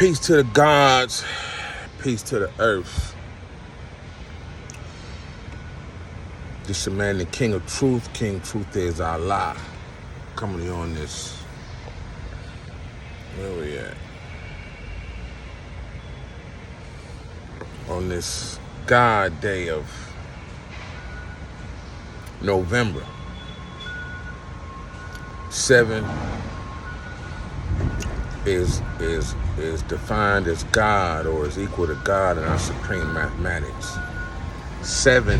Peace to the gods, peace to the earth. This your man, the King of Truth. King Truth is Allah. Coming to you on this. Where we at? On this God day of November. 7 is defined as God, or is equal to God in our supreme mathematics. 7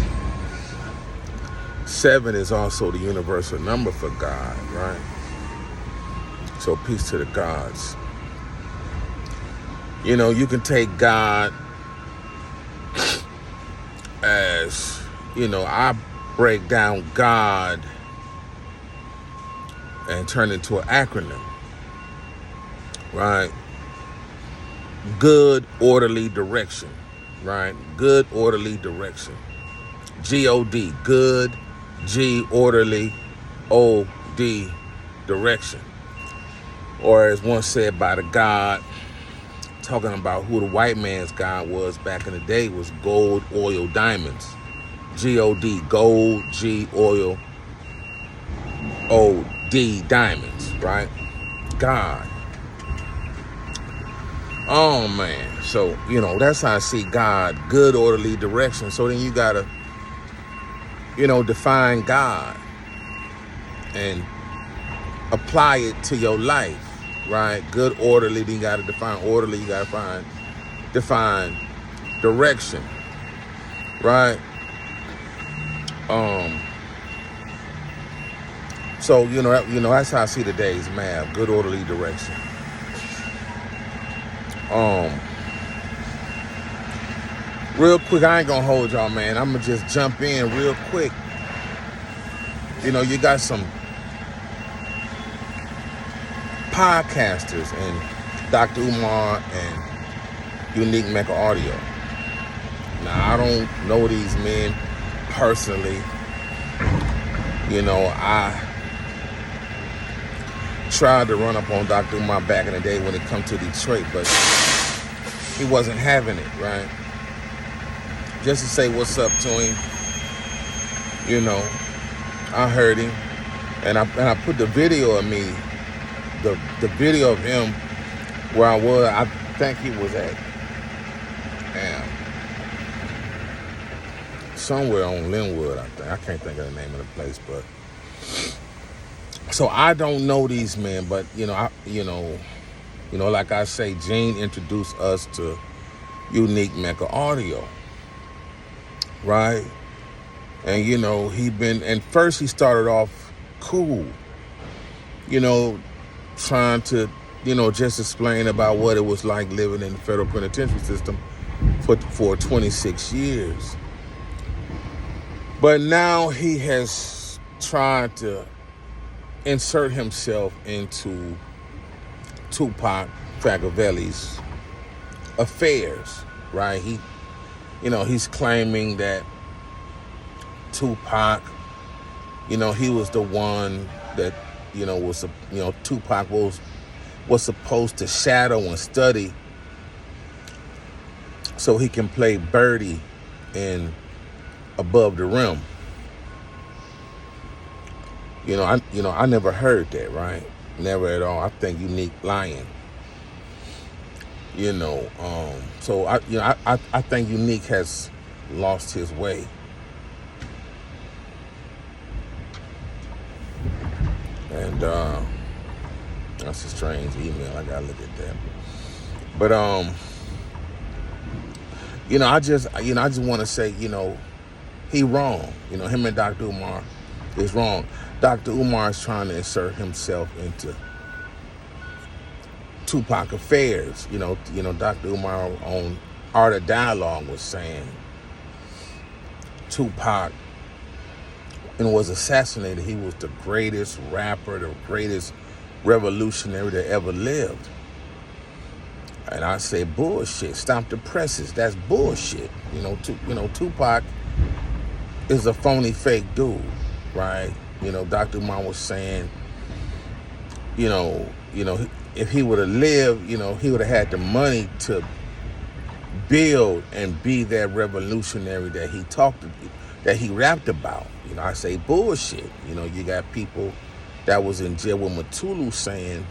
is also the universal number for God, right? So peace to the gods. You know, you can take God as, I break down God and turn it into an acronym, right? Good, orderly direction, right? Good, orderly direction. G-O-D, good, G, orderly, O-D, direction. Or as once said by the God, talking about who the white man's God was back in the day, was gold, oil, diamonds. G-O-D, gold, G, oil, O-D, diamonds, right? God. Oh, man. So, that's how I see God, good, orderly direction. So then you got to, define God and apply it to your life, right? Good, orderly, then you got to define orderly, you got to define direction, right? So, that's how I see the day's math, good, orderly direction. Real quick, I ain't gonna hold y'all, man. I'm gonna just jump in real quick. You got some podcasters and Dr. Umar and Uneek Mecca Audio. Now, I don't know these men personally. I tried to run up on Dr. Umar back in the day when it come to Detroit, but he wasn't having it, right? Just to say what's up to him, I heard him, and I put the video of me, the video of him where I was. I think he was at somewhere on Linwood. I can't think of the name of the place, but so I don't know these men, but like I say, Gene introduced us to Uneek Mecca Audio. Right? And, and first he started off cool, trying to, just explain about what it was like living in the federal penitentiary system for 26 years. But now he has tried to insert himself into Tupac Machiavelli's affairs, right? He's claiming that Tupac, he was the one that, Tupac was supposed to shadow and study so he can play Birdie in Above the Rim. I never heard that, right? Never at all. I think Uneek lying. So I think Uneek has lost his way. And that's a strange email. I gotta look at that. But I just want to say, he wrong. Him and Dr. Umar is wrong. Dr. Umar is trying to insert himself into Tupac affairs. Dr. Umar on Art of Dialogue was saying Tupac was assassinated. He was the greatest rapper, the greatest revolutionary that ever lived. And I say, bullshit. Stop the presses. That's bullshit. Tupac is a phony, fake dude, right? Dr. Umar was saying, if he would have lived, he would have had the money to build and be that revolutionary that he rapped about. I say bullshit. You got people that was in jail with Matulu saying,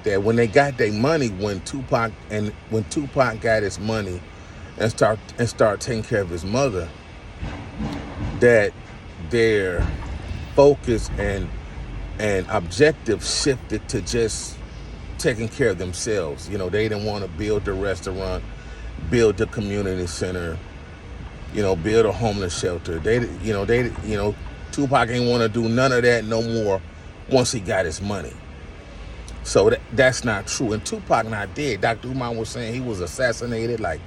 that when they got their money, when Tupac got his money and start taking care of his mother, that their focus and objective shifted to just taking care of themselves. They didn't want to build the restaurant, build the community center, build a homeless shelter. Tupac ain't want to do none of that no more once he got his money. So that's not true. And Tupac not dead. Dr. Umar was saying he was assassinated. Like,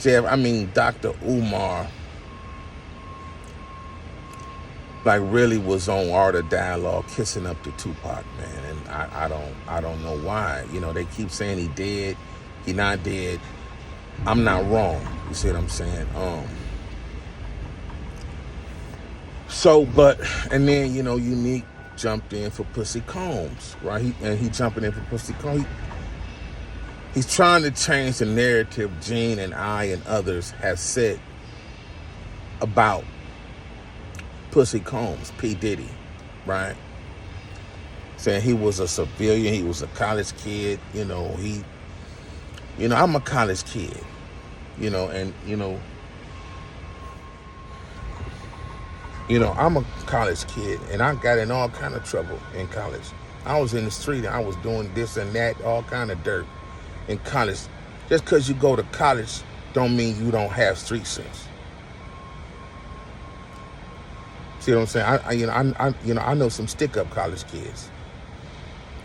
Dr. Umar really was on Art of Dialogue kissing up to Tupac, man. And I don't know why. They keep saying he dead. He not dead. I'm not wrong. You see what I'm saying? And then, Uneek jumped in for Pussy Combs, right? He jumping in for Pussy Combs. He's trying to change the narrative Gene and I and others have said about Pussy Combs, P. Diddy, right? Saying he was a civilian, he was a college kid, I'm a college kid, I'm a college kid, and I got in all kind of trouble in college. I was in the street, and I was doing this and that, all kind of dirt in college. Just because you go to college don't mean you don't have street sense. See what I'm saying? I know some stick-up college kids,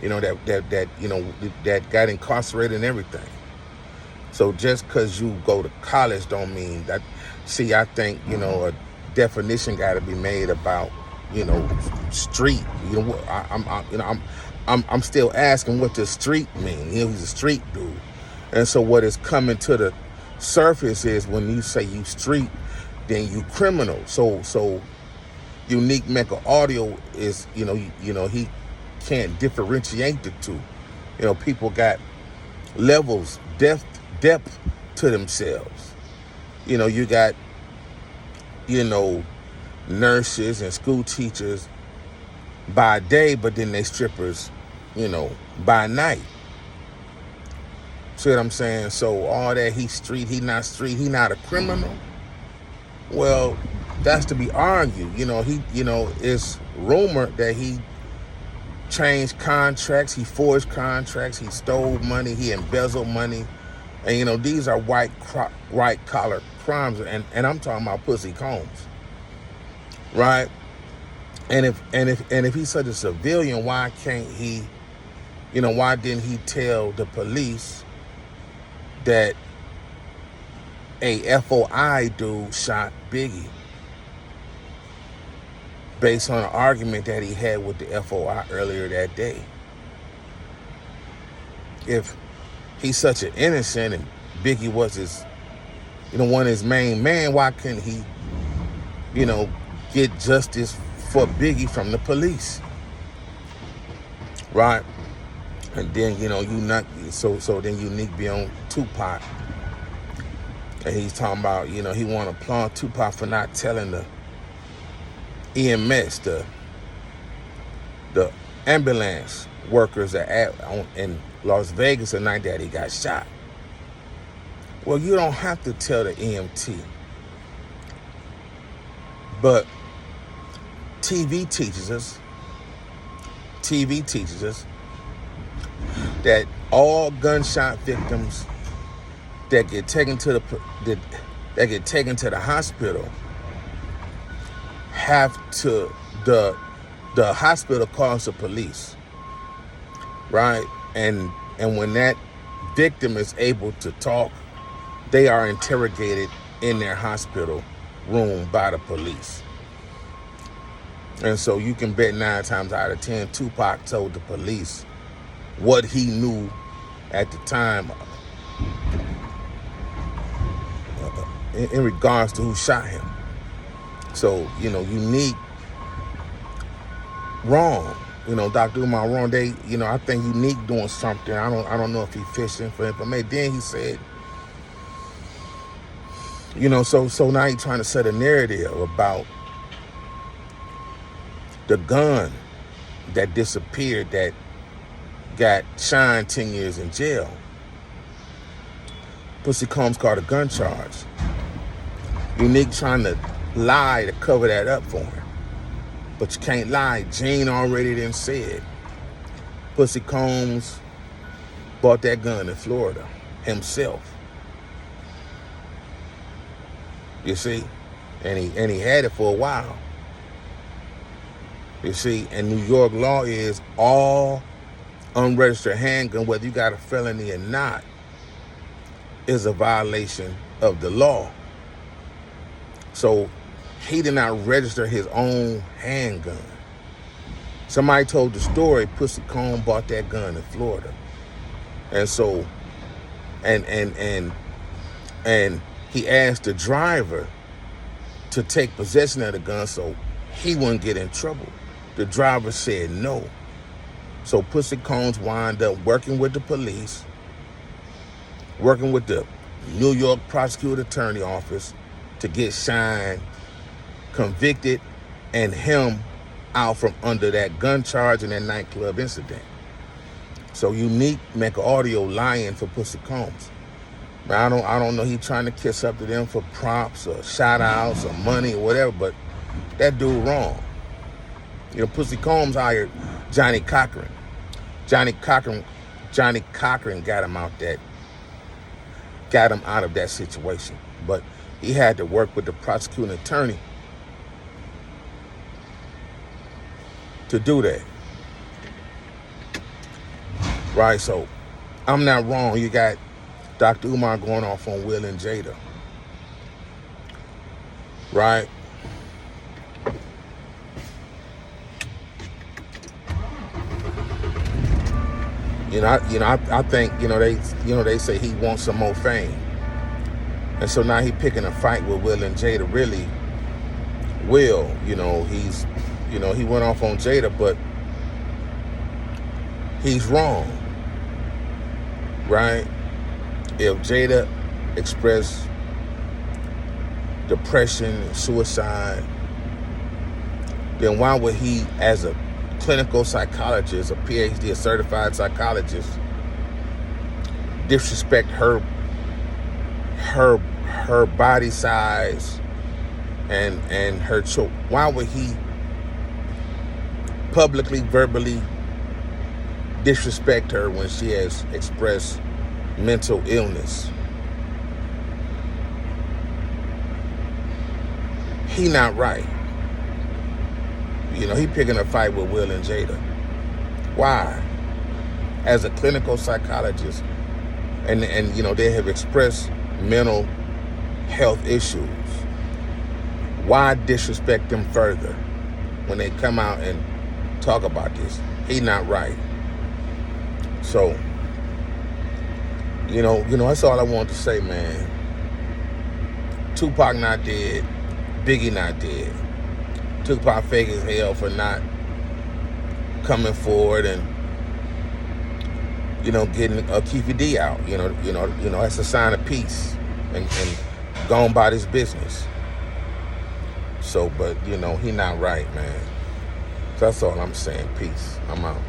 that got incarcerated and everything. So just because you go to college don't mean that. See, I think, a definition got to be made about, street. I'm still asking what the street mean. He's a street dude. And so what is coming to the surface is when you say you street, then you criminal. So Uneek Mecca Audio is, he can't differentiate the two. People got levels, depth to themselves. You got, nurses and school teachers by day, but then they strippers, by night. See what I'm saying? So all that he not a criminal. Well, that's to be argued. It's rumored that he changed contracts, he forged contracts, he stole money, he embezzled money. And these are white collar crimes, and I'm talking about Pussy Combs. Right? And if he's such a civilian, why can't he, why didn't he tell the police that a FOI dude shot Biggie based on an argument that he had with the FOI earlier that day? If he's such an innocent and Biggie was his, one of his main man, why couldn't he, get justice for Biggie from the police? Right? And then, so then Uneek be on Tupac. And he's talking about, he want to applaud Tupac for not telling the EMS, the ambulance workers in Las Vegas the night that he got shot. Well, you don't have to tell the EMT. But TV teaches us that all gunshot victims that get taken to the hospital the hospital calls the police, right? And when that victim is able to talk, they are interrogated in their hospital room by the police. And so you can bet 9 times out of 10, Tupac told the police what he knew at the time in regards to who shot him. So, Uneek wrong. Dr. Umar wrong. I think Uneek doing something. I don't know if he fishing for information. Then he said, so now he trying to set a narrative about the gun that disappeared that got Shine 10 years in jail. Pussy Combs called a gun charge. Uneek trying to lie to cover that up for him. But you can't lie. Gene already done said Pussy Combs bought that gun in Florida himself. You see? And he had it for a while. You see? And New York law is all unregistered handgun, whether you got a felony or not, is a violation of the law. So he did not register his own handgun. Somebody told the story, Pussy Combs bought that gun in Florida. And so, and he asked the driver to take possession of the gun so he wouldn't get in trouble. The driver said no. So Pussy Combs wound up working with the police, working with the New York prosecutor attorney office to get Shine convicted and him out from under that gun charge and that nightclub incident. So Uneek make an audio lying for Pussy Combs. But I don't know, he trying to kiss up to them for props or shout outs or money or whatever, but that dude wrong. Pussy Combs hired Johnny Cochran. Johnny Cochran got him out of that situation. But he had to work with the prosecuting attorney to do that. Right, so I'm not wrong. You got Dr. Umar going off on Will and Jada. Right? I think, they say he wants some more fame. And so now he picking a fight with Will and Jada. Really, Will, he went off on Jada, but he's wrong. Right? If Jada expressed depression and suicide, then why would he, as a clinical psychologist, a PhD, a certified psychologist, disrespect her body size and her choice? Why would he publicly, verbally disrespect her when she has expressed mental illness? He not right. He picking a fight with Will and Jada. Why? As a clinical psychologist, and they have expressed mental health issues. Why disrespect them further when they come out and talk about this? He not right. So, that's all I want to say, man. Tupac not dead. Biggie not dead. Tupac fake as hell for not coming forward and, getting Keefy D out. That's a sign of peace and gone about his business. So, but, he not right, man. So that's all I'm saying. Peace. I'm out.